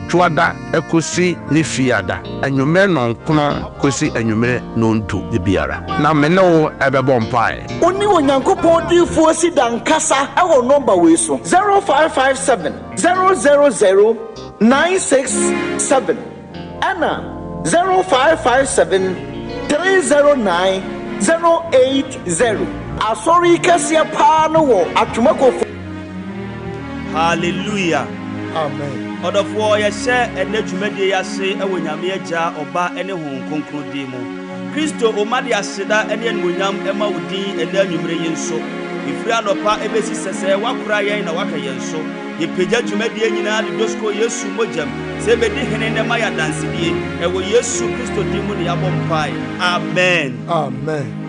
Tuada ekosi ne fiada anwumere no nkono kosi anwumere no ntu de biara na me ne wo ebebo mpae oni onyankopon difo Cedar nkasa ewo number we so 0557 000 967 ana 0557 309 080 asori kasia pa no wo atumako. Hallelujah. Amen. Odofo ye hye ene dwumade ya hye ewo nyame agya oba ene hon konkrodi mu Kristo omade aseda ene enwonyam ema wodi ene anwumre yenso ifiri anopa ebesi sese wakura yen na waka yenso ye pagya dwumade nyina de dosko Yesu mojam se bedi hene ne maya dansebie ewo Yesu Kristo dimu ne yabom pai. Amen. Amen.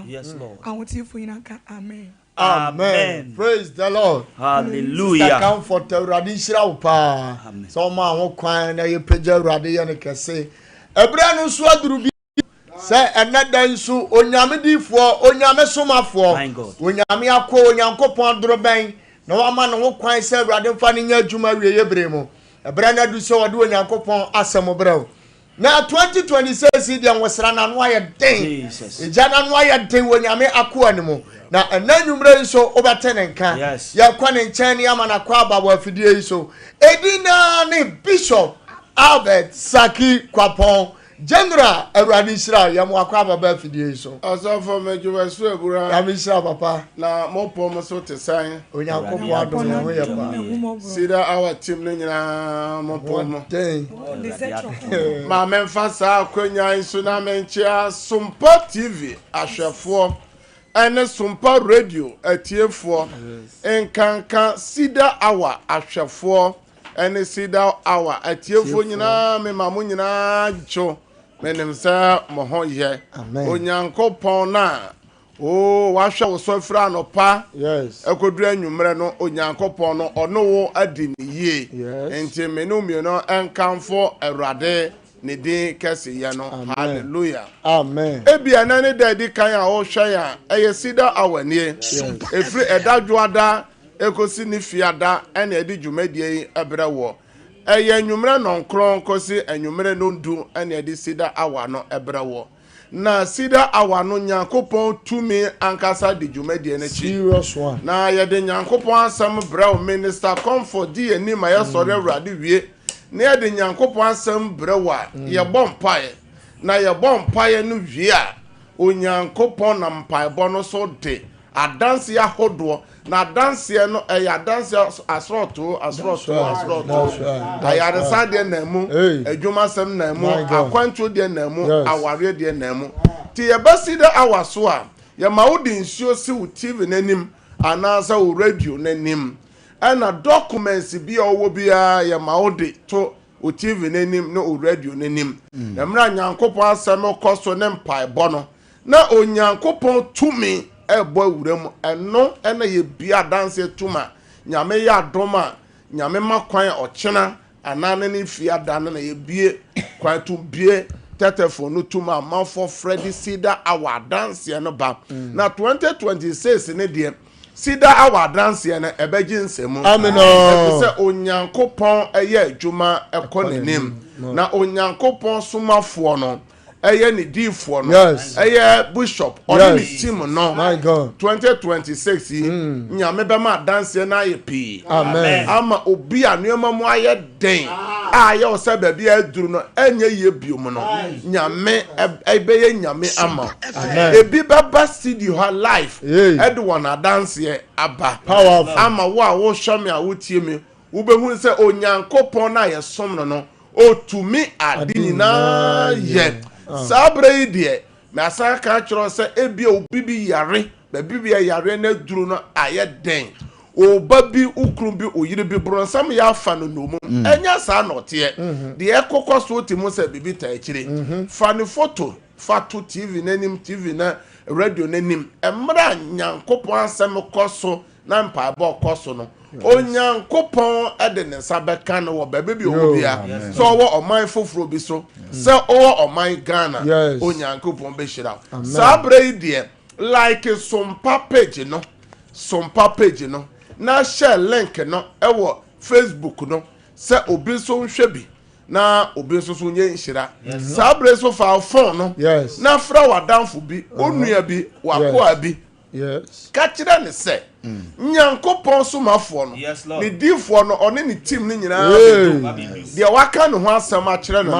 Yes, Lord. Amen. Amen. Praise the Lord. Hallelujah. Come for the radishra pa. So ma ho kwan na ye pagya rade ye ne kese. Ebra no so aduru bi. Say enada nsu onyame difo, onyame somafo. Onyame akọ onyankopon aduru ben. Na wa ma no ho kwan say rade mfa ne nya adwuma wie ye bremu. Ebra na du so wode onyankopon asem brɛw. Na 2026 dia nwosra na no aye den. Ejana no aye den wonyame akọ animo. Na enanwumre nso obetene nka. Ya kwa ne nkyɛn ne ama na kwa baba afidie iso. Edina ne Bishop Albert Saki Kwapon General Awurade Shira ya mo akwa baba afidie iso. Asafo mejuwa su ebura. Ya mi Shira papa. Na mopo mo so te san. Onyankopon adom na ho ye pa. Cedar our team ne nyina mopo mo. Ma memfa sa akwanya iso na menchia Sompa TV ahwefo. Ene Sompa radio atiefo. Enkanka Cedar hour ahwefo. Ene Cedar hour atiefo nyina me mamu nyina jo. Menem sa mo ho ye. Onyankopon na wahwe wo so fra no pa. Yes. Ekodru anwumre no onyankopon no ono wo adi ne yie. Enti me no mi no enkanfo Awurade ne din kese ye no. Hallelujah. Amen. Ebia na ne da di kan a wo hwe ya eye Cedar awani. Efri edadwoada ekosi ni fiada ene edi dwumadie ebrewo. Eye anwumre no nkron kosi anwumre no ndu ene edi Cedar awa no ebrewo. Na Cedar awa no nyankopon tumi ankasa di dwumadie na chi. Serious one. Na ye de nyankopon asem brew minister comfort di ani ma ye sore Awurade wie. Na ye de nyankopon asem brew a ye bompae. Na ye bompae no wie a onyankopon na mpaebo no so de adanse ahodo na adanse no adanse asroto ayaresa de namu adwuma sem namu akwanto de namu aware de namu ti ye basi de awaso a ye maudi nsuo si wo TV nanim anasa wo radio nanim ana documents bi owo bia ye maudi to wo TV nanim no radio nanim na mra nyankopon asem koso ne mpaebo no na onyankopon tumi ebo awuram eno ena ye bia dance tuma nyame ya adoma nyame makwan ochena anane ne fia dane na ye bie kwan to bie tetefo no tuma manfo Freddy Cedar our dance no ba na 2026 ne de Cedar our dance na ebeji nsemu ameno se onyankopon eye adwuma ekonenim na onyankopon somafo no eye ni difo no eye bishop on the team no my God 2026 nyame be ma dance na ye pi amen ama obi anuema mu aye den aye o se ba bia aduru no enye ye biom no nyame ebe ye nyame ama ebi baba studio her life edwon na dance ye aba powerful ama wo hwe me a wo tie me wo behun se onyankopon na ye som no otumi adi na ye sabre die me asaka kiro se ebia obibi yare ba bibia yare na duru no aye den o babi ukru bi o yiri bi bronsam ya fa no no mu enya sa na ote de ekokọ so ti mu se bibi ta akire fa ne photo fatu TV nanim TV na radio nanim emra nyankopon asem koso na mpa ba koso no onyankopon ede ne sabeka no wo bebe bi o bia so wo oman foforo bi so se o oman Ghana onyankopon be shira sabre die like Sompa page no na share link no ewo Facebook no se obi so nhwe bi na obi so nye nhira sabre so fa phone no na fra wadanfo bi onua bi wakoa bi ka kire ne se nyankopon so mafo no ne difo no one ne team ne nyina de waka no ho asem a kire no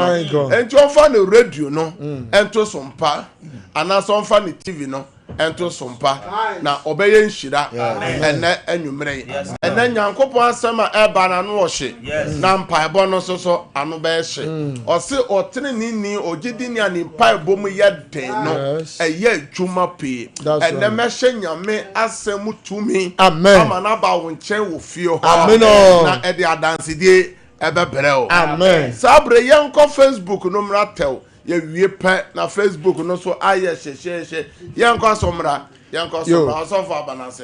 enti onfa ne radio no ento Sompa ana so onfa ne TV no ento Sompa na obeye nhira ene anwumre ene nyankopon asem a eba na no ohye na mpaebo no so ano be hye ose otene ni ogidi ni ani mpaebo mu yeden no eye adwuma pe ene mehye nyame asem tumi ama na ba wo nchen wo fie ho na ede adansedie ebebere o sabre yenko Facebook no mratel ye wie pe na Facebook no so aye hye yenko somra so for abanase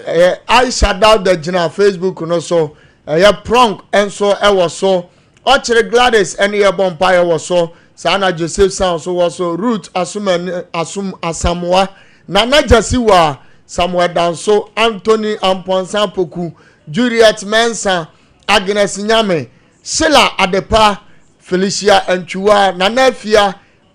I shut down the general Facebook no so ye prank enso e wo so o kire Gladys ene ye bompire wo so sana Joseph sound so wo so Ruth asum asamwa nana jasiwa Samuel Danso Anthony Amponsan Poku Juliet Mensa Agnes Nyame Sheila Adepa Felicia Enchua Nanafia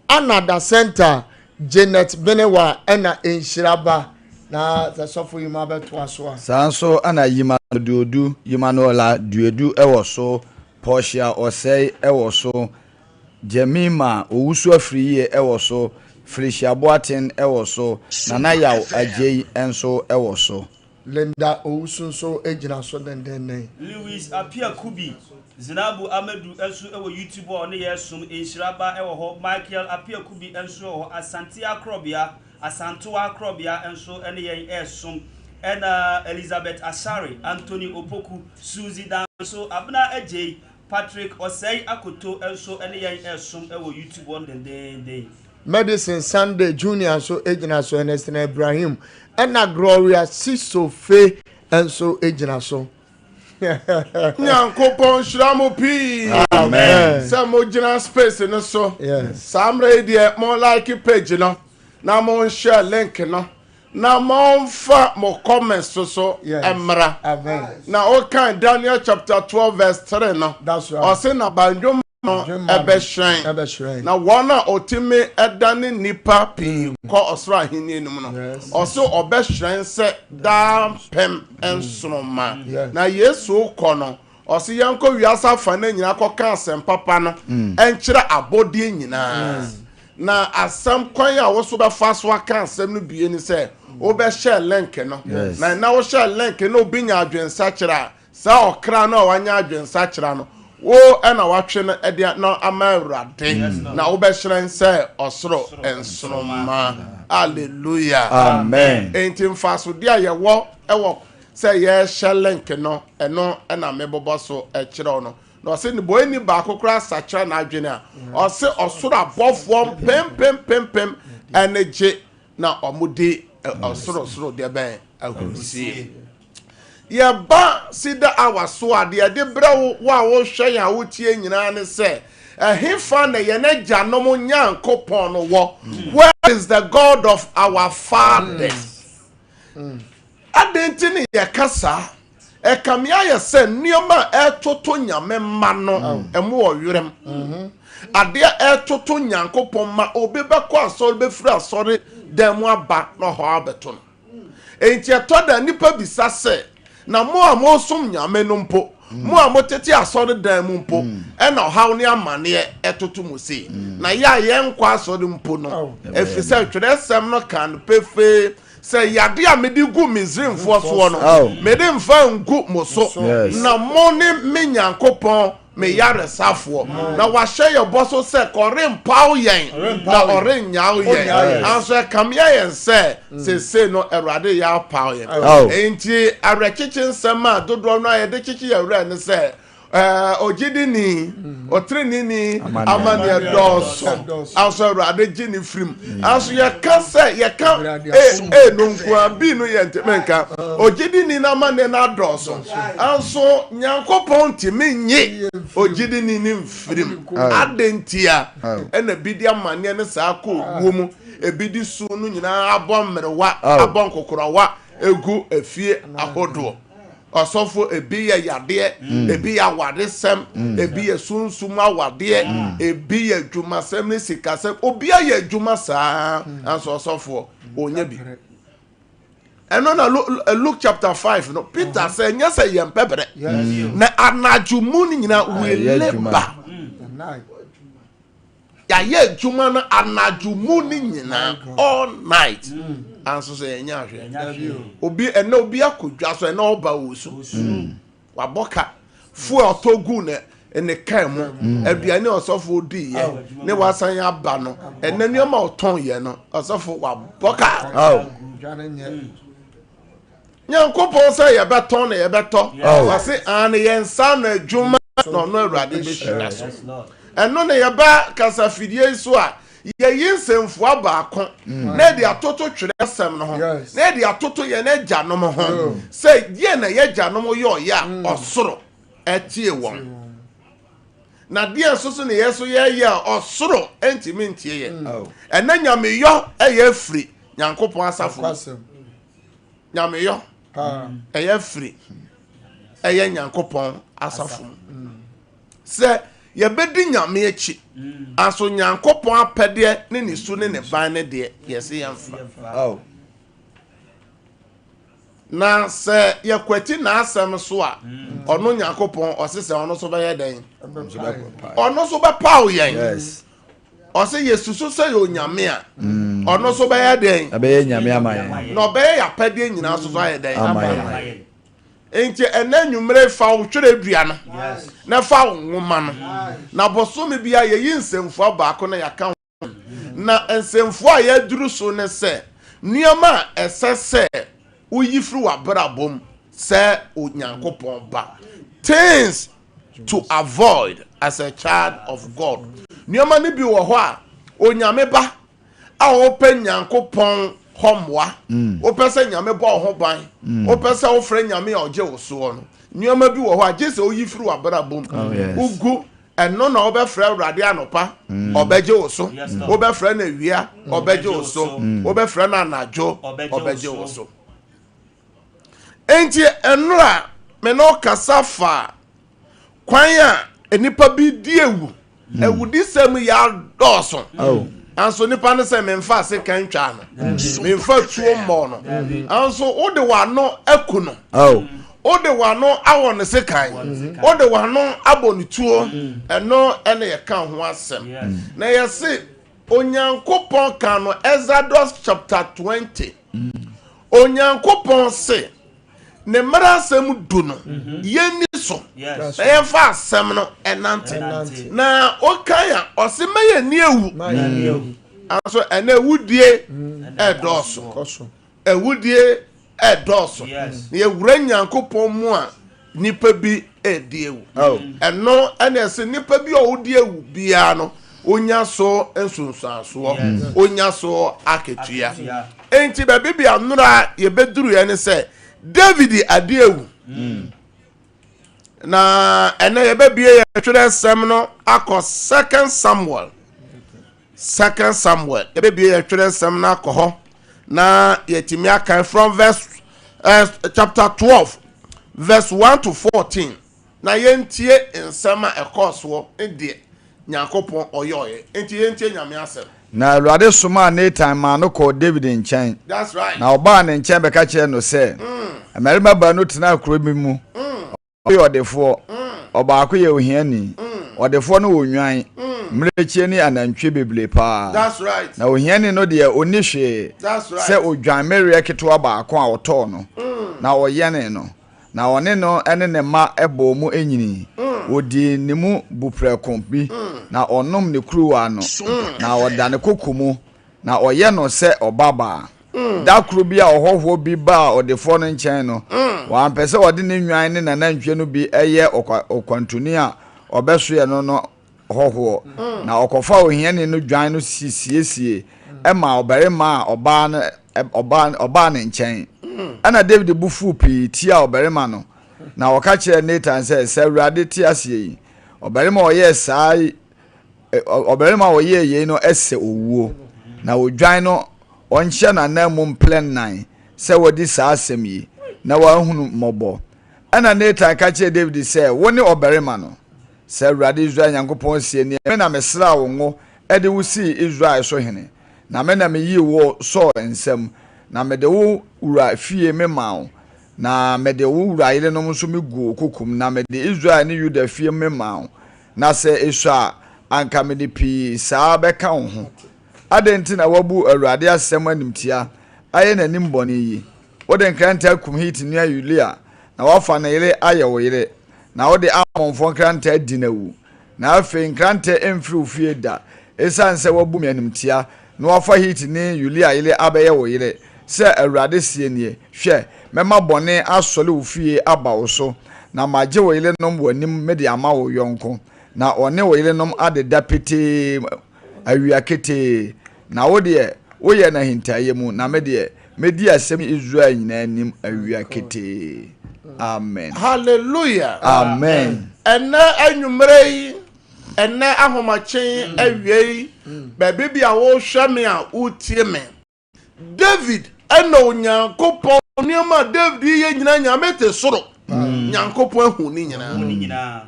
Anna da Center Janet Benewa ena Enshiraba na sofo yima beto aso sanso ana yima duodu yima no la duodu ewo so Portia Osei ewo so Jemima owusu afriye ewo so Felicia Boatin ewo so Nana Yaw Ajay enso ewo so Linda owusu so ejina so den Louis Apia Kubi Zinabu Amedu enso ewo YouTube on yesum Enshiraba ewo ho Michael Apia Kubi enso ho Asante Akrobia Asanto Akrobia enso ene yen esum ena Elizabeth Asari Anthony Opoku Suzy Danso Abna Ajay Patrick Osei Akoto enso ene yen esum ewo YouTube on den Medicine Sunday Junior so ejina so Ernestina Ibrahim ena Gloria Sisofe enso ejina so nyankopon shiramu pi amen samo jina space no so samre die mo like page no na mo share link no na mo fa mo comment so emra na o kan Daniel chapter 12 verse 3 no that's right o se na banjo no ebeshren na wona otime edane nipa pi ko osra hini enum no oso obeshren se da pem ensroma na Yesu ko no oso yanko wiasa fa na nyina ko kan asem papa no enkira abodie nyina na asam kwan ya wo so be fa so kan asem no bie ni se o be share link no na wo share link no binya adwensa kira sa okra na wanya adwensa kira no wo ena watwe no ede no amawrade na wo be hyiren se osoro ensroma hallelujah amen entim faso dia ye wo ewo se ye link no eno ena mebobo so ekire no na se ni boy ni ba kokora sachira na adwene a o se osoro abofo pem energy na omudi osoro de ben ahusi ye ba Cedar awaso ade de brewo wa wo hwe ya wo tie nyina ne se ehefa na ye na gyanom nyankopon no wo where is the God of our fathers adentini ye kasa ekamia ye se nioma etoto nyame ma no emu owerem ade etoto nyankopon ma obi be kwa asori be firi asori demu aba no ho abeto no enti etoda nipa bisa se na mo amosom nyame no mpo mo amotete asori dan mu mpo e na haw ne amane etoto mu se na ya ye nkwa asori mpo no efise twere sem no kan pefe se yade a medi gu Misraimfo so no mede mfa ngu mo so na mo ne menyankopon me yare safo na wa hye ye boso se koren paw yen na oren nyaw yen anso kamya yen se no Awurade ya paw yen enti arechichi nsema dodo no ye de chichi ye wura ne se ojidi ni otrini ni amane doso anso Awurade gini frim anso ye ka se ye ka no nkwa bi no ye ntemenka ojidi ni na amane na doso anso Nyankopon timi nyi ojidi ni mfrim adentia ena bidi amane ne sa ko ogwo ebidi su no nyina abon mrewa abon kokorowa egu efie ahodo osofo ebi ye yade ebi ya wade sem ebi ye sunsum awade ebi ye dwuma sem ne sikasem obi ye dwuma saa anso osofo onye bi eno na Luke chapter 5 no Peter say nya say ye mpepere na anajumu ni nyina we leba ya ye dwuma na anajumu ni nyina all night anso say nya hwe obi ena obi akodwa so ena oba wosu waboka fu otogu ne kan mu aduane osofo di ye ne wasan aba no ena nioma oton ye no osofo waboka Nyankopon say ye beton na ye beto wase an ye nsa na adwuma no no Awurade be hira so eno na ye ba kasafidie so a ye yinsemfo abaako na de atoto twere asem no ho na de atoto ye na gyanom ho say ye na ye gyanom yo ya osoro etie won na de soso na ye so ye ya osoro entimi ntie ye ena nyame yo eye afri Nyankopon asafo nyame yo eye afri eye Nyankopon asafo se ye bedi nyame echi aso Nyankopon apede ne ni su ne ne ban ne de yesi yamfa na se ye kwati na asem so a ono Nyankopon osese ono so be ye den ono so be paw yen ose yesusu se yo nyame a ono so be ye den be ye nyame amaye no be ya pede nyina so so ye den amaye enti enanwumre fa wo twere dua no na fa wo nwoma no na bosome bia ye yinsemfo abaako na yaka na ensemfo a ya duru so ne se nioma esese uyifru wabrabom se Onyankopon ba things to avoid as a child of God nioma ne bi wo ho a onyame ba a open Nyankopon homwa opese nyame bo ho ban opese ofre nyame oje oso no nyoma bi wo ho a je se oyifiri wabrabom ugu eno na obefre Awurade anopa obeje oso obefre na wia obeje oso obefre na anajo obeje oso enti enura me no kasafa kwan a enipa bi di ewudi sem ya doso anso nipa ne se memfa se kan twa no memfa tuo mo no anso ode wano akuno ode wano awo ne se kan ode wano aboni tuo eno ene ye kan ho asem na ye se Onyankopon kan no Exodus chapter 20 Onyankopon se ne mara asem du no ye ni so ye fa asem no enante na okaya osimeye ni ewu anso ene ewudie edoso ewudie edoso ye wura Nyankopon mu a nipa bi edi ewu eno ene se nipa bi owudi ewu bia no onya so ensunsanso onya so aketua enti be bibia nura ye beduru ye ne se David adiewu na ene ye bebie ye twere sem no akọ second Samuel ye bebie ye twere sem na akọ ho na yetimi aka from verse chapter 12 verse 1 to 14 na yentie nsema ekoso ede Nyankopon oyoye enti yentie nyame asem na Awurade soma Nathan ma no ko David nkyɛn. That's right. Na oba ne nkyɛn bɛka kyerɛ no sɛ Amerima ba no tena akoro bi mu. Ɔyɛ ɔdefo. Ɔbaako yɛ ohiani. Ɔdefo no wonwan. Mmerɛkyie ni anantwie beble pa. That's right. Na ohiani no deɛ onni hwee. That's right. Sɛ odwan mmerɛ ketewa baako a ɔtɔɔ no. Na ɔyɛne no. na one no ene ne ma ebo mu enyini odi ne mu bupreko bi na onom ne kruwa no na oda ne kokomu na oye no se obaba da kru bi a ohofo bi ba odefo no nchen no wa mpese ode ne nwan ne nanantwe no bi eye okwantuni a obeso ye no hoho na okofa ohiane no dwan no sisiesie ema obarema oba ne nchen ana David bufu pi tia obarema no na oka kire Nathan se Awurade ti asie yi obarema oye sai obarema oye ye no ese owuo na odwan no onhye na namu plan 9 se wodi saa asem yi na wahunu mobo ana Nathan ka kire David se woni obarema no se Awurade Israel Nyankopɔn sie ni me na mesra wo ngo ede wusi Israel so hene na me na me yi wo so ensem na me de wo ura fie me mawo na me de wo ura ile no so me gu kokum na me de Israel ni Juda fie me mawo na se esua anka me de pi saa beka wo ho adenti na wabu Awurade asem animtia aye na nimbone yi wo de nkranta kum hit ni Yulia na wafa na ile aye wo ile na wo de amonfo nkranta dinawu na afi nkranta emfiri ofie da esan se wabu me animtia na wafa hit ni Yulia ile abaye wo ile se Awurade sie nie hwe mema bone asole ofie aba wo so na maje wo ile nom wanim me de ama wo yonko na one wo ile nom adeda pete awia kete na wo de wo ye na hintaye mu na me de medi asem Israel nyina nim awia kete amen hallelujah amen ena anwumrei ena ahomachen awiei baabi bia wo hwe me a utie me David ena onyankopon niama David ye nyina nyamete soro nyankopon hu ni nyina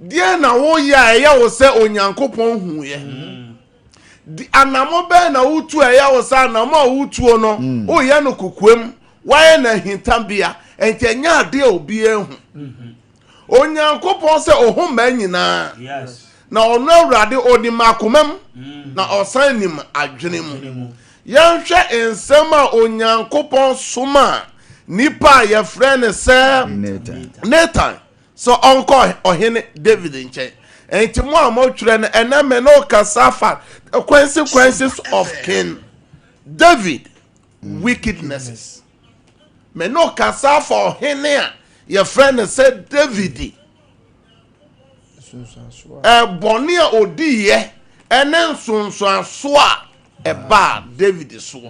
die na wo ya ya wo se onyankopon hu ye di anamo be na utu ya wo sa na ma utu no o ye no kokuem waye na hintambia entenya ade obi ehu onyankopon se ohun ma nyina yes na ono Awurade onimakomam na osanim adwene mu yanhwe ensem a onyankopon soma nipa ye frene se Nathan so onko ohene David nche enti mo amotwere no ename no kasafa consequences of King David wickednesses me no kasafa ohene a ye frene se David boni a odiye ene nsonso aso a eba David so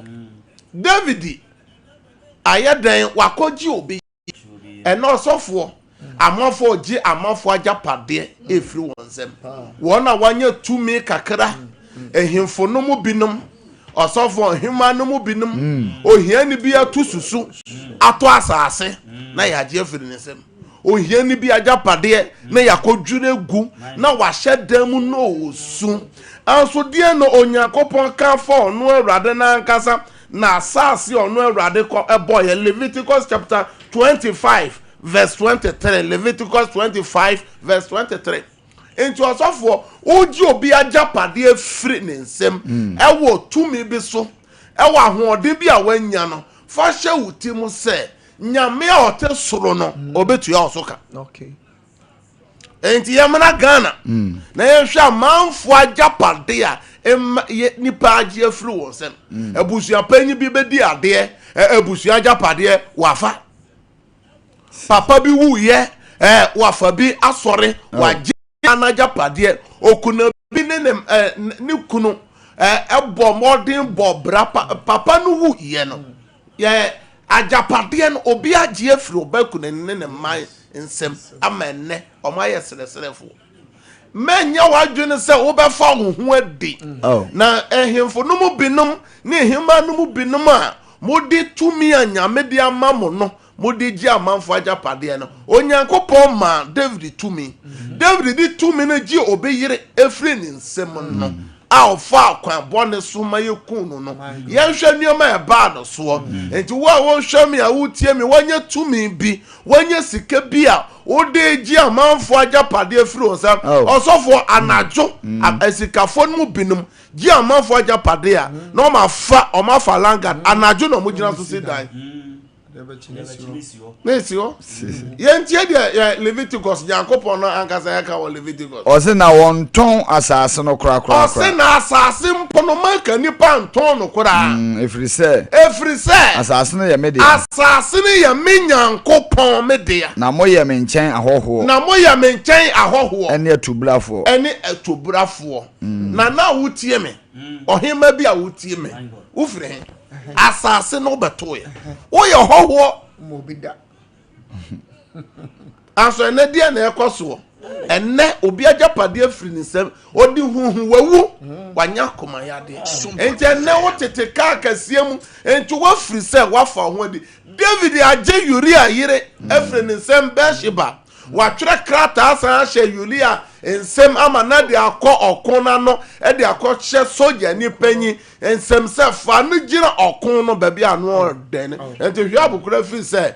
David ayadan wakoji obi eno sofo amafo ji amafo ajapade efiri wonsem wona wanya tumi kakra ehimfo no mu binom osofo hima no mu binom ohiani bi atususu ato asase na yaje efiri nsem ohiani bi ajapade na yakodwure gu na wahye damu no osu anso die no onyankopon kan for no Awurade na ankasa na asase ono Awurade ko eboye Leviticus chapter 25 verse 23 Leviticus 25 verse 23 into osofo oji obi ajapade afiri nsem ewo tumi bi so ewo ahode bi a wanya no fa hye wutim se nyame a ote soro no obetu ya osoka okay enti yamana Ghana na yehwe amanfo ajapade a nipa agi afiri wonsem abusua panyi bi bedi ade abusua ajapade wafa papa bi wuye wafa bi asore waje anajapade okuna bi ne kunu ebo modern bobra papa no wuye no ye ajapade no obi agi afiri obakuna ne man nsem amenne omaye seleselefu menya wadwene se wo befa ho adi na ehemfo no mu binum ne hima no mu binum a modi tumi anyame de amamo no modi gi amanfo ajapade no onyankopon ma David tumi David di tumi no gi obeyire efri ne nsem no a fa kwan bone so maye kunu no yenhwe nioma e ba no so enti wo hwe me a wutie me wanya tumi bi wanya sika bi a ode gi amanfo ajapade afiri onsa osofo anajo asikafo no binum gi amanfo ajapade a no ma fa o ma fa langa anajo no mo gina so sidan Nesio. Yentie de Leviticus Yankopon no ankasa yaka wo Leviticus. O se na won ton asase no kra. O se na asase mpono maka nipa nton no kra. Efri se. Asase no ye mede. Asase no ye me Yankopon mede. Na mo ye me nchen ahoho. Ene atubrafo. Na wutie me. Ohima bi a wutie me. Ufre. Asase no betoye. Wo ye hoho mo bi da. Aso ene dia na ekoso. Ene obi agapade afiri nsem odi huhu wawu wanya koma yade. Enti ene wo tete ka akasiam enti wo firi se wafa ho di. David age Uria yire afiri nsem Bathsheba. Watwere krata asan hye Uria nsem amana de akọ okona no e de akọ hye soja ni panyi nsem se fa no gira okon no ba bia no den enti hwe abukura fi se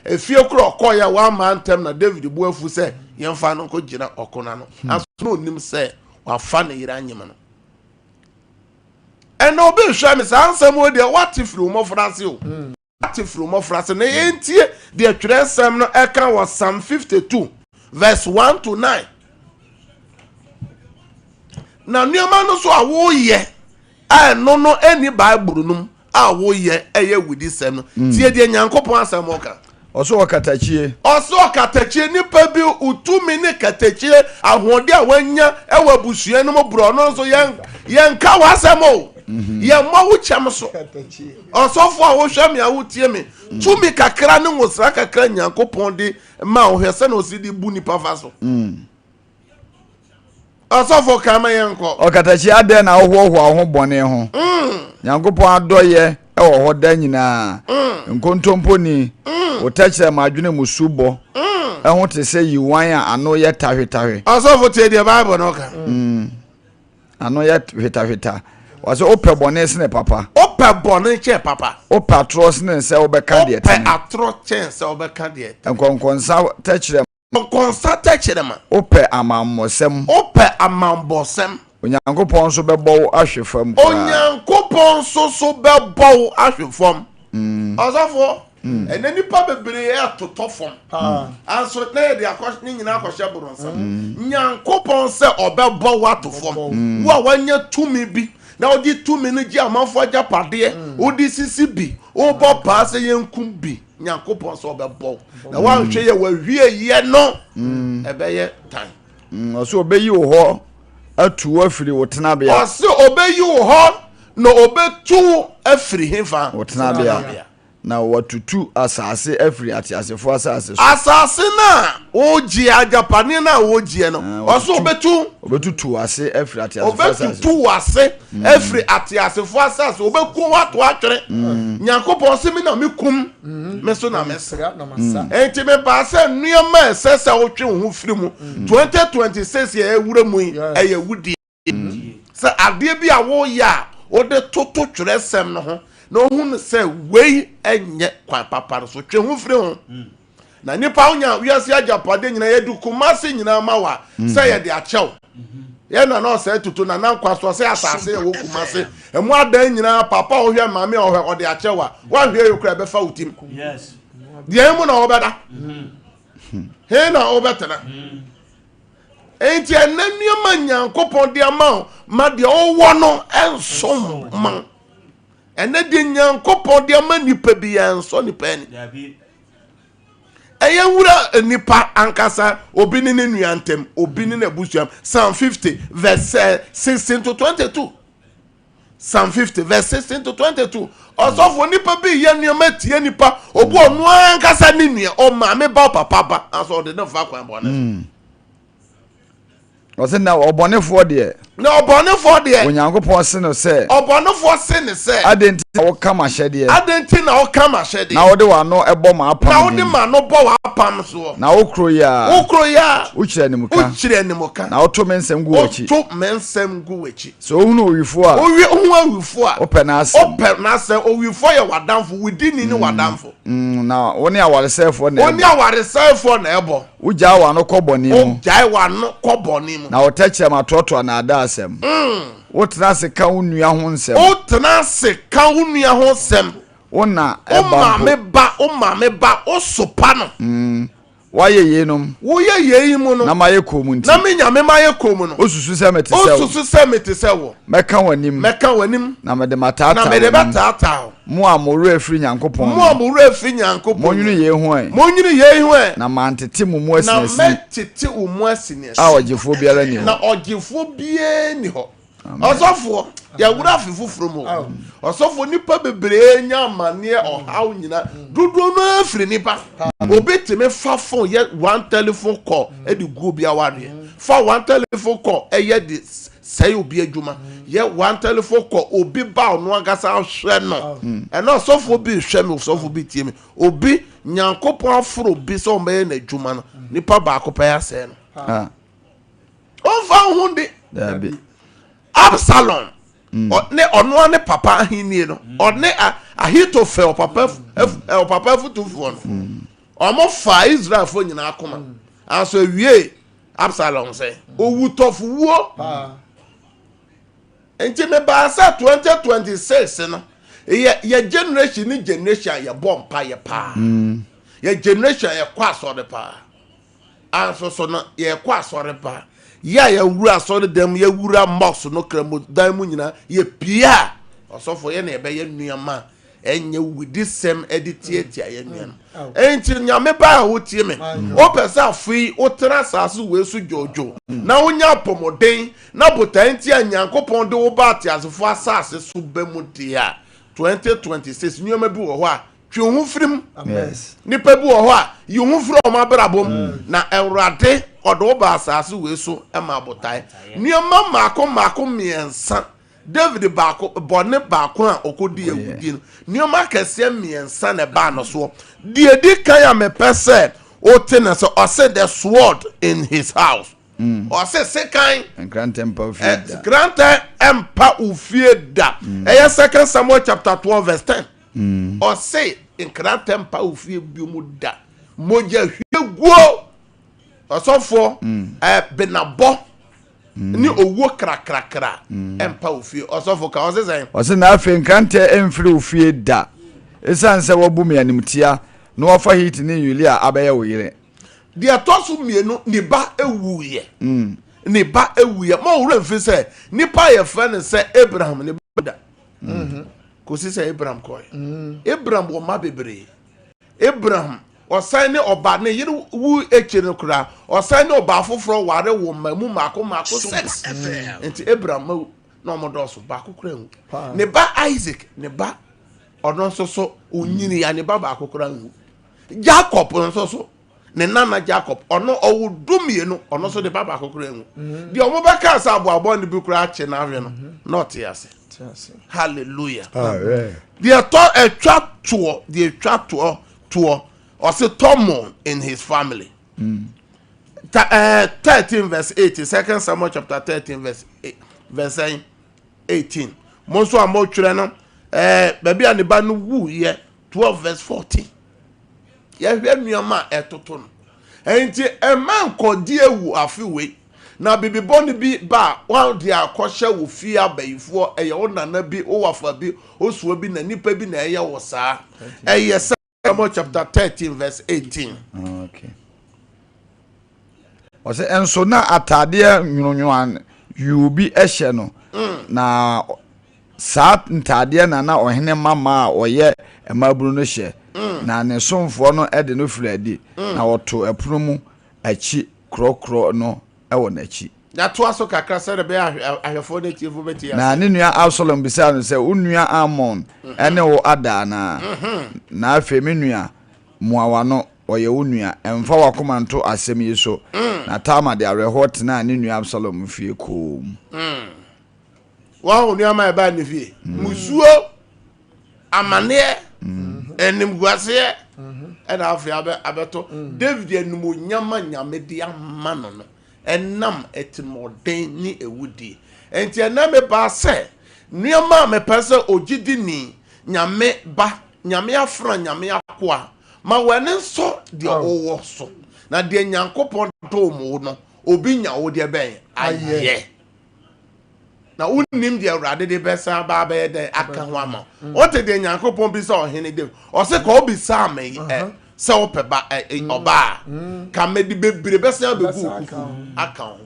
efie kura okoya wa mantem na David bu afu se yemfa no ko gira okona no aso onim se wa fa ne yira anyem no eno obi hwa me sa ansem o de watifiri mo France o from of France na entie de atwere sam no eka was Psalm 52 verse 1 to 9 na nuama no so awo ye no eni Bible num awo ye eye wudi sam no tie de Nyankopon asam oka oso okatachie nipa bi utumi ne katachie ahode a wanya ewa busua no bro no so yen ka wasam o ye mo wo chem so osofo a wo hwam ya wo tie me tumi kakra ne ngosra kakra Nyankopon de ma wo hwese na osidi bu nipa fa so osofo kama yenko okatachi ade na hoho ho bone ho Nyankopon adoye e wo ho da nyina nkontompo ni o tachira madwene musubo e ho te se yiwan a ano ye tahwetahwe osofo tie de Bible no ka ano ye hwetahweta waso ope bonese ne papa ope bone che papa ope atros ne se obeka de ope atro che se obeka de enkonkonsa tachire konsa tachire ma ope amammosem Onyankopon so bebo ahwefam Onyankopon so bebo ahwefam osofo ene nipa bebre e atotofom anso na de akosh ni nyina akoshe boronsa Nyankopon se obebo watofom wo wanya tumi bi na odi tumi no gi amanfo agapade odi sisi bi obo pa se yenkum bi Nyankopon so obebo na wanhwe ye wawie ye no ebeye tan oso obeyi wo ho atu afiri wotena bia oso obeyi wo ho no obetu afiri hefa wotena bia na watutu asase afiri atiasefo asase so asase na oji agapane na oji no oso obetutu ase afiri atiasefo asase obetutu ase afiri atiasefo asase obeku wato atwere Nyankopon se mi na mekum meso na mesra na masa enti me pa se nuama esese otwe ho firi mu 2026 ye ewura mu eye wudi se ade bi a wo ya ode toto twere sem no ho na ohun se wei enye kwa papa so twe ho firi ho na nipa onya wiase agapade nyina ye dukumase nyina mawa se ye de achew ye na no se tutu na nankwa so se asase ye wokumase emu adan nyina papa ohwe mame ohwe ode achewa wa hwe yekura be fa utim yes de emu na obeda he na obetena enti enanua Nyankopon de ama ma de owo no ensom man ene de Nyankopon de ama nipa bi enso nipa ni eye wura nipa ankasa obi ni nuantem obi ni na busuam Psalm 50 verse 16 to 22 Psalm 50 verse 16 to 22 osofo nipa bi ye nuama tie nipa obu onu ankasa ni nua o ma me ba papa ba aso de no fa kwan bone wase na obonefo de na obonefo de Onyankopon se no se obonefo se ne se adenti wo kama hyede na wode wa no ebo ma apam na wode ma no bo wa apam so na wokro ya ukire ni muka na woto mensem gu wachi so ohunu owifo a ope na asem owifo ye wadamfo within ni wadamfo na woni awaresefo na ebo uja wa no koboni mu na wotachia matoto na ada asem wotena se ka unua ho nsem Ona mame ba o sopa no. Waye yenum. Wo ye yeyimu no. Na maye komunti. Na me nyame maye komu no. Osusu se mete se wo. Osusu se mete se wo. Meka wanim. Na me de matata. Na me de batata. Mo amuru afiri Nyankopon. Mo amuru afiri Nyankopon. Monwunu ye ho en. Monwunu ye ho en. Na mantete mu asinasi. Na metete umu asinasi. A ogifo biara ni ho. Na ogifo bie ni ho. Osofo ya wura afifufuru mo. Osofo nipa bebree nya amane ohaw nyina. Dudu no afiri nipa. Obetime fa phone ye one telephone call e di go bia ware. Fa one telephone call e ye di say obi adwuma. Ye one telephone call obi ba ono agasa hwe no. E no osofo bi hwe me osofo bi tie me. Obi Nyankopon aforo bi so me na adwuma no. Nipa ba ko pa ya se no. Onfa hunde. Dabi. Absalom ne ono ne papa ahini no one Ahitofel papa futufo no omo fa Israel fo nyina akoma aso wie Absalom say owutofuwo enti me ba sa 2026 no ye generation ni generation ye bompa ye pa ye generation ye kwa so de pa anso so no ye kwa so de pa ya wura so de dem ya wura mox no kramo dan mu nyina ye pia osofo ye na ebe ye nuama enye with this same edit ya ye nuama enti nyame ba wo tie me o pesa afui o tra sasu we su jojo na wonya pomoden na botan ti Nyankopon de wo ba ti asefo asase so ba mu dia 2026 nuama bi wo ho a twe ho firim nipa bi wo ho a yi ho firi o ma brabom na Ewrade odo ba asase we so e ma botai niama mako miensa David baako bonne baako a okodi ewudi no niama kese miensa na ba no so die di kan ya me pese o tena so o said the sword in his house o say second Grand Empa Ufieda. Grand Empa Ufieda. Eya 2 Samuel chapter 12 verse 10. O say in Grand Empa Ufieda moja hweguo osofo benabo ni owo krakrakra Empa Ufie osofo ka osese o se na afi nkante emfiri Ufieda esanse wobumi animtia no ofa hit ni Yulia abaye woyire de atosu mienu ni ba ewuye ni ba ewuye mo wura mfi se nipa ye friend se Abraham ni bada ko si se Abraham koy Abraham wo ma bebre Abraham osan ne oba ne yiri wu ekire kura osan ne oba foforo ware wo mamu mako sex enti Abraham na omodoso ba kokura hu ne ba Isaac ne ba ono so onyini ya ne ba kokura hu Jacob no so ne nana Jacob ono owudumie no ono so de baba kokura hu de omo ba ka sa abo ne bi kura ache na ahwe no not yase hallelujah de to etwa to or say Tomon in his family. 13 verse 18. 2 Samuel chapter 13 verse 18. Monso amo twerɛ no baby ani ba no wu ye 12 verse 14. Ye hwɛ nuama etoto no. Enti man kodi ewu afiwe na bibibɔ ne bi ba wa de akɔhye wo fie abayifo eye onana bi o wafa bi o suo bi na nipa bi na eye wo saa. Eye Samuel chapter 13 verse 18. Okay. Ose enso na atade nwunwuan yubi ehye no na sa ntade na ohene mama oye emaburu no hye na ne somfo no ede no firadi na woto epono mu achi krokro no ewo na achi na to aso kakra se be ahwefo na tiefo beti ya na ne nua Absalom bisa no se unua Amon ene wo ada na afi me nua muawa no oye unua emfa wakomanto asem yeso na tama de arehot na ne nua Absalom fie kom wa unua ma ba ne fie musuo amane enim guase ena afi abeto David enum nyama nyame de amano no enam etimoden ni ewudi enti enam ba se nioma me pese ogidi ni nyame afra nyame akoa ma wene nso de owo so na de Nyankopon to mu no obi nya wo de ben aye na unim de awurade de besa ba ba de aka ho ama o te de nyankopon bi se ohene de o se ka obi sa me se o pe ba oba ka me di bebre besa begu aka ho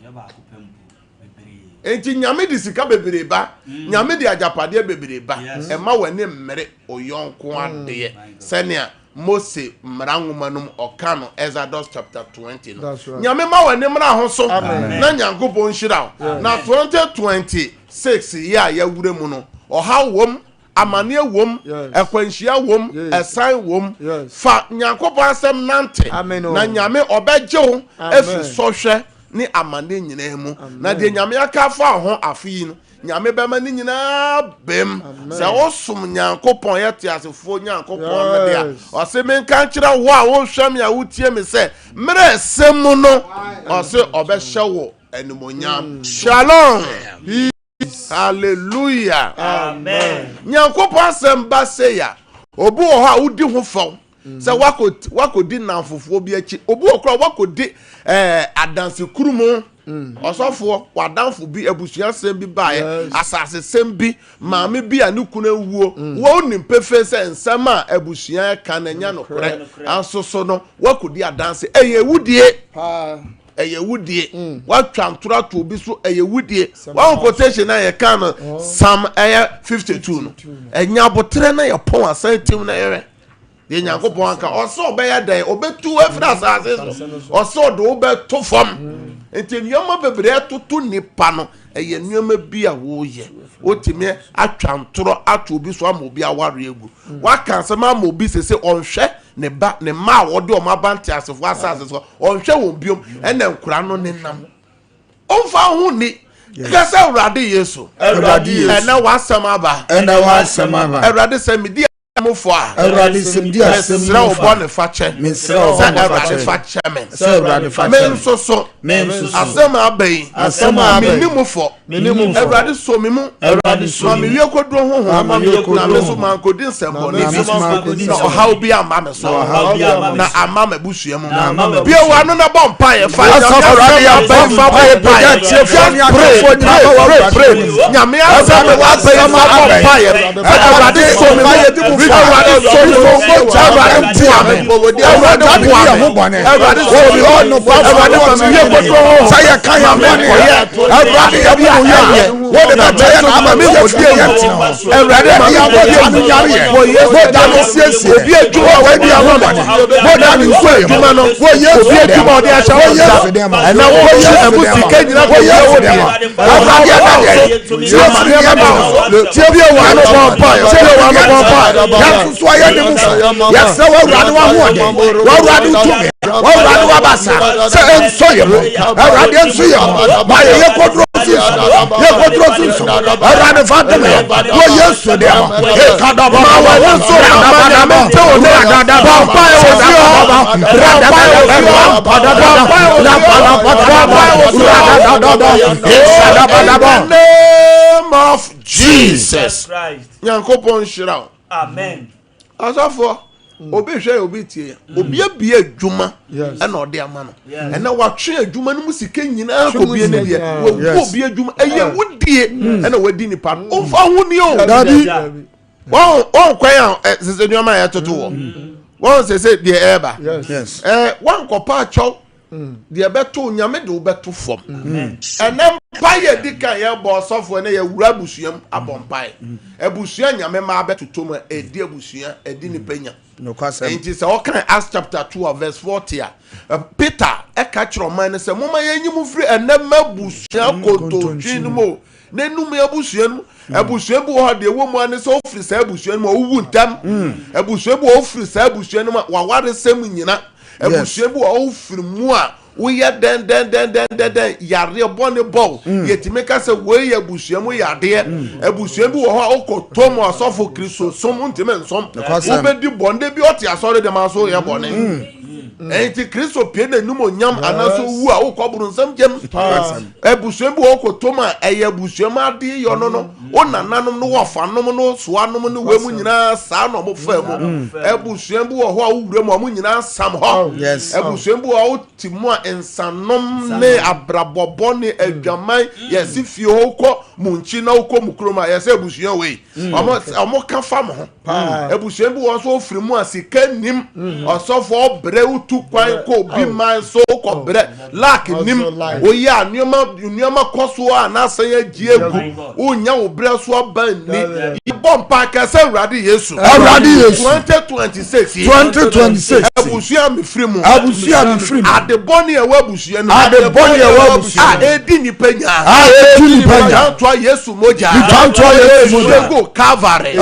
enti nyame di sika bebre ba nyame di ajapade bebre ba e ma wani mmere oyonko ade se ne Mose mrangumanum okano Exodus chapter 20 no nyame ma wani mra ho so na nyankopon hira na 2026 ya wure mu no oha wom amane wom ekwanhia wom esan wom fa nyankopon asem nante na nyame obegyew efi sohwe ni amane nyina mu na de nyame aka fa ho afi no nyame bema ni nyina bem se osum nyankopon yete asefo nyankopon me dia o se men kan kira wo a wo hwam ya wotie me se mere sem no o se obehye wo enumonyam shalom hallelujah amen nyankopon asem ba se ya obu o ha udi ho faw se wakodi nanfofo bi achi obu okra wakodi adanse kurumu osofo wadanfo bi abusua sem bi bae asase sem bi maame bi anukuna wuo wo nim pefe se nsam a abusua ka na nya no kore ansoso no wakodi adanse eyewudie eyewudie watwantora to bi so eyewudie one quotation na ye kan no Psalm 52 no enya botre na ye pon asan tim na ye de nyankopon anka oso obeya dan obetu afra asase so oso do obeto fam enti nyoma bebre toto nipa no eye nyoma bi a wo ye otimi atwantoro ato obi so ama obi aware egu waka nsema ama obi sese onhwe ne ba ne ma wode o mabante asefo asase so onhwe won biom ene nkura no nenam onfa ho ni kase awrade yesu awrade yesu ena wasamaba awrade semidi mofo a awrade semdi asem sra obo ne fache me sra obo awrade fache men so asem abai me mofo awrade so me mu awrade so me wie kodro ho na me so man kodin sembo ni no how be ama me so na ama me busua mu bi e wa no na bom pa ye fa awrade ya pa pray nyame asem wa pa ye awrade so me mu awrade so me mu awrade puame awrade puame awrade so me awrade family kodro saya kan ya me awrade ya bi wo de ba taya na ama me wo die yet awrade ma ya wo die anu yare ye wo da no siesie obi adwuma wa bi awo wo da ni so adwuma no wo ye obi adwuma o de acha wo ye na wo ye abu sika nyina wo ye wo de awrade ya da tie bi wa no bon pa ya so aye de mu ya se wo awrade wa ho de wo awrade utumi wo awrade wa basa se enso ye mo awrade enso ye mo ma ye kodro so awrade fatima wo yesu de ma e kada ba wa yesu na ma te o ne agada ba pa e o si o rada ba name of Jesus Christ yankopon shira amen asafo obi hwe obi tie obi abie adwuma na ode ama no na watwe adwuma no musike nyina ko bie ne bie wo obi adwuma eye wudie na wadi nipa no omfa ho ni o dabi won kwan sese nyoma ya toto wo won sese de eba yes wan kopa acho de beto nyame de beto fom enem paye dika ye bo sofo na ye wura busuam abompai abusua nyame ma betoto ma edi abusua edi ni penya no kwasem enti se okan Acts chapter 2 verse 40 Peter e ka kiro man se moma ye nyimu firi enem abusua koto twinmo nenum abusua no abusua bu ho de wo mu ane se ofiri se abusua no owu ntam abusua bu ofiri se abusua no wa ware sem nyina abusua bu ofiri mu a we ya den yare bone ball yetime ka se we ya abusua mu yade abusua bu ho okotom asofo Kristo som ntime nsom wo be di bonde bi oti asore de ma so ye bone enti Kristo pie na numo nyam anaso wu a ukoburu nsam jem ebusua bi okotoma eye busua ma de yo no onananom no wofanom no soanom no wemu nyina saa no mo fa mu ebusua bi wo ho a wure mo nyina sam ho ebusua bi wo timu a ensanom ne abrabobo ne adwaman yesi fie ho ko munchi na ko mukroma yesi ebusua we omo ka fam ho ebusua bi wo so firi mu asika nim osofo bre utu kwan ko bi man so ko bre lak nim oyi anuoma koso ana sanya giegu unya wo bre so ban ni bompa ka se urade Yesu 2026 ebusua me firi mu adeboni e wabusua no edi ni penya to Yesu moja go Calvary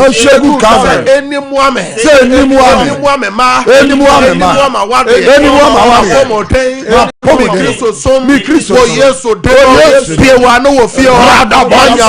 eni muame ma mi Kristo Yesu de pie wa no wo fie o adabanya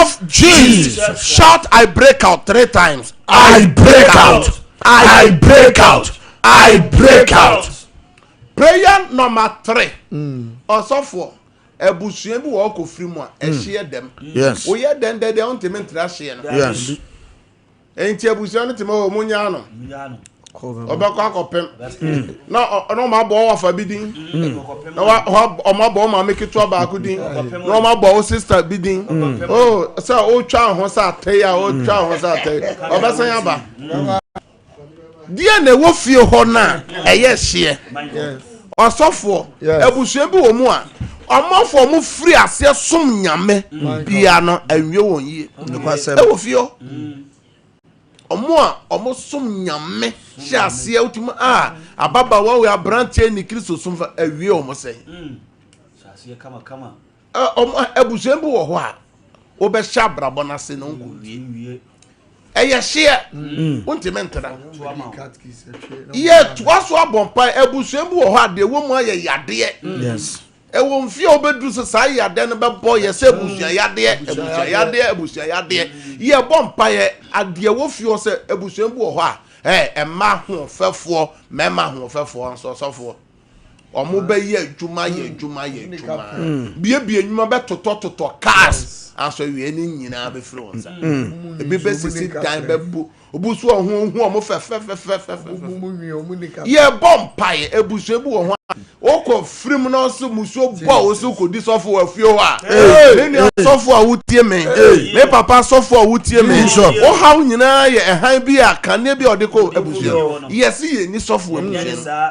of Jesus. Shout, I break out 3 times. I break out. I break out. I break out. Prayer number 3. Also for ebusua bi wo ko free mu a ehye dem. Yes. We dem de on teme ntrahye no. Yes. Enti ebusua no teme o munya no. Obekọ akopem. No ma bo wa fa bidin. No o ma bo ma make to ba akudin. No ma bo sister bidin. Oh, so o twa ho sa tey a o twa ho sa tey. Obesan ya ba. deɛ na ɛwɔ fie hɔ na ɛyɛ hyeɛ ɔsɔfoɔ abusua bi wɔ mu a ɔmɔfoɔ mo firi aseɛ som nyame bia no awie wɔn yie ɛwɔ fie hɔ ɔmo a ɔmo som nyame hyɛ aseɛ wotumi a ababaawa wɔ aberanteɛ ne kristo som fa awie ɔmo sɛn ɔmo abusua bi wɔ hɔ a wobɛhyɛ abrabɔ no ase na nkɔ wie ɛyɛ hyeɛ wontimi ntena yɛ toa so abɔ mpa abusua bi wɔ hɔ a deɛ wɔ mu ayɛ yadeɛ ɛwɔ mfie a wobɛduru so saa yadeɛ no bɛbɔ yɛ sɛ abusua yadeɛ yɛ bɔ mpa yɛ adeɛ wɔ fie hɔ sɛ abusua bi wɔ hɔ a ɛma ahoɔfɛfoɔ mɛma ahoɔfɛfoɔ nso ɔsɔfoɔ ɔmo bɛyɛ adwuma biebie nnwuma bɛtotɔ cars aso wie ne nyinaa bɛfiri wɔn nsa ebi bɛsisi dan bɛbu obusu ɔho ɔmo fɛfɛfɛfɛfɛ yɛ bɔ mpaeɛ abusua bi wɔ hɔ a wokɔ firim na ɔso musuo bɔ a wɔso kɔdi sɔfo wɔ fie hɔ a ne nua sɔfo a wotie me me papa sɔfo a wotie me wohaw nyinaa yɛ ɛhan bi a kanea bi a ɔde kɔ abusua yɛsi yɛ ni sɔfo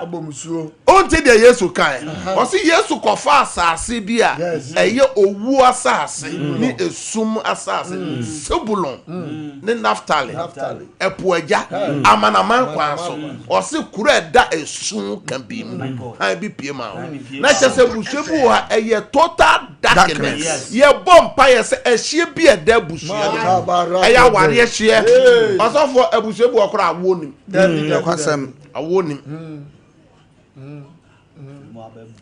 abusua ɔnte deɛ yesu kan ɔsi yesu kɔfa asase bi a ɛyɛ owu asase ne esum asase sebulon ne naftali ɛpo agya amanaman kwan so ɔsi kuro ɛda esum kan bi mu han bi pie ma na kyɛ sɛ busua bi wɔ ha ɛyɛ total darkness yɛ bɔ mpa yɛ sɛ ɛhyɛ bi ɛda busua no ɛyɛ awareɛ hyɛ ɔsɔfo abusua bi wɔ koro awo nim awo nim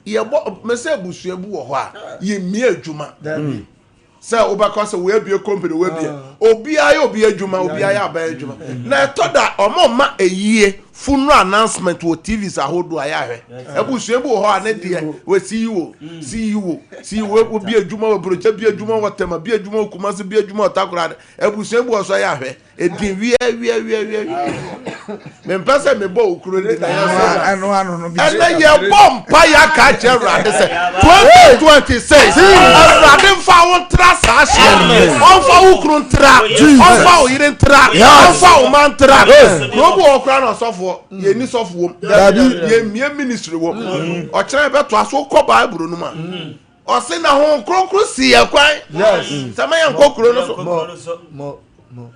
yɛ bɔ mɛsɛ abusua bi wɔ hɔ a yɛ mie adwuma sɛ wobɛkɔ sɛ woabie company woabie obiara yɛ obi adwuma obiara yɛ abaya adwuma na ɛtɔ da ɔmo ma ɛyie funeral announcement wɔ tvs ahodoɔ ayɛ ahwɛ abusua bi wɔ hɔ a ne deɛ wɔ CEO obi adwuma wɔ brocha bi adwuma wɔ tema bi adwuma wɔ kumase bi adwuma wɔ takorade abusua bi wɔ so ayɛ ahwɛ edin wie mempɛ sɛ mebɔ okuro de na ɛna yɛ bɔ mpa yɛ ka kyerɛ Awurade sɛ 2026 Awurade mfa wo ntra saa hyɛ ɔmfa wo kuro ntra ɔmfa wo yere ntra ɔmfa wo ma ntra na obi wɔ kora na ɔsɔfo yɛ ni sɔfo wom yɛ mie ministry wom ɔkyerɛ bɛto aso kɔ Bible no ma ɔse na ho kronkro si yɛ kwan sɛ ma yɛ nkɔ kuro no so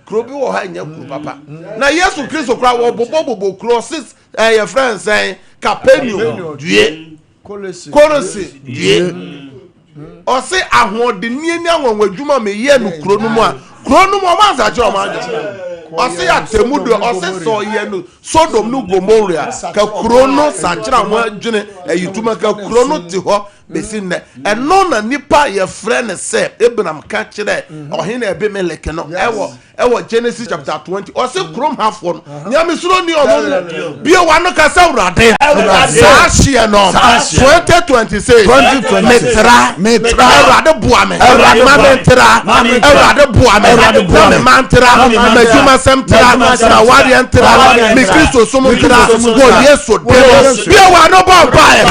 kuro bi wɔ ha nyɛ kuro papa na Yesu Kristo kora wɔ bobɔ kuro sis yɛ friend sɛn Capernaum due Kolosi due ɔse ahoɔdennie ne anwanwadwuma me yɛ no kuro no mu a ɔma asakyerɛ ɔma agye ɔse atemudo ɔse sɔ yɛ no Sodom no Gomorrah ka kuro no sakyerɛ mo adwene ayituma ka kuro no te hɔ besi nnɛ ɛno na nipa yɛfrɛ ne sɛ Abraham ka kyerɛ ɔhene Abimelech no ɛwɔ Genesis chapter 20 ɔse kurom hafoɔ no nyamesuro ni ɔmo bie wa no ka sɛ Awurade saa hyeɛ no 2026 metra Awurade boa me ma metra Awurade boa me na me ma ntra madwuma sɛm tra na wadeɛ ntra me Kristo som ntra wɔ Yesu de bie wa no bɔ bae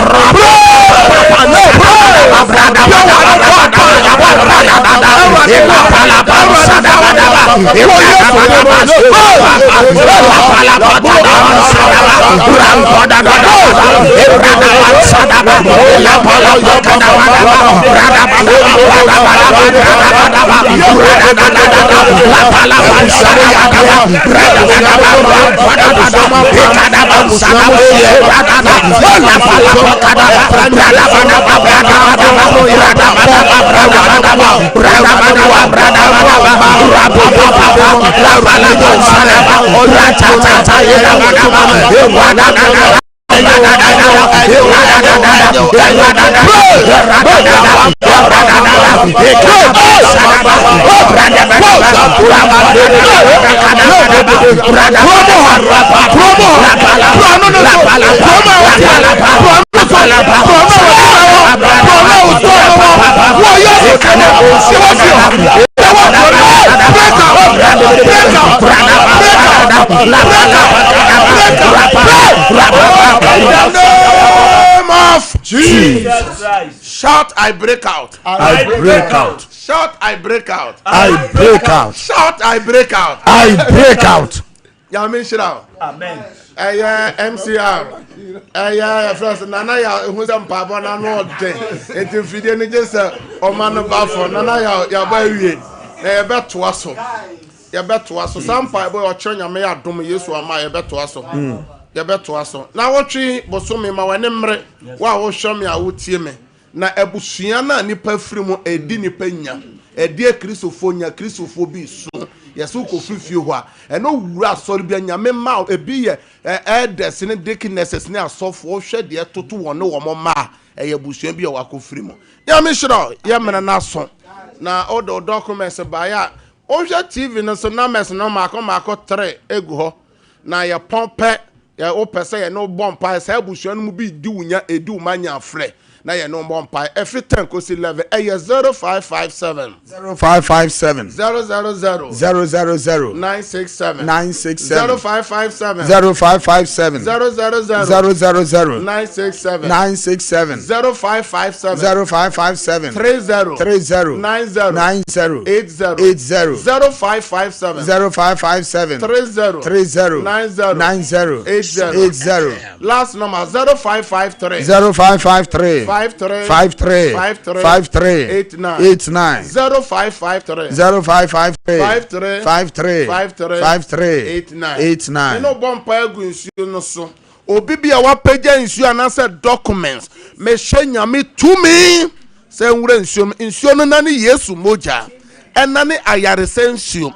Jesus. Shout, I break out. I break out. Shout, I break out. I break out. Shout, I break out. I break out. Nyame nhyira. Amen. MCR. First nana ya hu se mpabo na no de. Enti fidie ni je se o ma no ba for nana ya ba wie. Na ye beto aso. Ye beto aso. Sompa boy o kire Nyame ya dom Yesu ama ye beto aso. Ye beto aso. Na wotwe bosome ma wane mre wa wo hwɛ me a wotie me. Na ebusua na nipa firi mu edi nipa nya. Edi kristofo nya kristofo bi so. Yesu ko fifie ho a eno wura asori bia Nyame ma ebi ye elders ne deaconesses ne asofo hwɛ de toto won wo mo ma eye busua bi wa ko firi mu. Nyame hyira ye mena na so na odo documents ba ya o hwɛ TV no so na mes no ma ko 3 egu ho na ye pompe ye o pese ye no bompa sa busua no mu bi di wunya edi umanya afre na ye no bompa every 10 ko si level eye 0557 0557 000 000 967 967 0557 0557 000 967 967 0557 0557 30 30 90 90 80 80 0557 0557 30 30 90 90 80 80 last number 0553 0553 53 53 53 53 89 89 0553 0553 53 53 53 53 89 89 no bompa egu nsuo no so obi bia wa pagya nsuo anase documents me hye Nyame tumi se nwure nsuo no na ne Yesu moja enane ayarese nsuo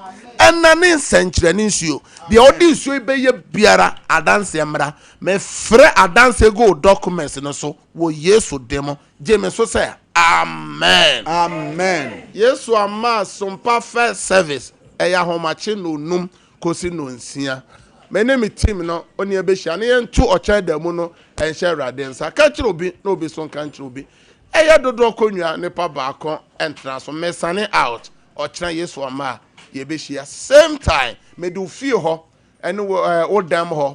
enane nsenkyerene nsuo de odi nsuo beye biara adanse emra me frɛ adanse go documents no so wo Yesu demo jeme so say amen amen Yesu ama Sompa first service eya homache no num kosi no nsia mene mi team no oni ebehia ne yentu ocha da mu no enhye awrade nsa ka kire obi na obi so nka kire obi eya dodo konua ne pa baako entra so mesane out ochira Yesu ama ye behia same time me do feel ho ene wo dam ho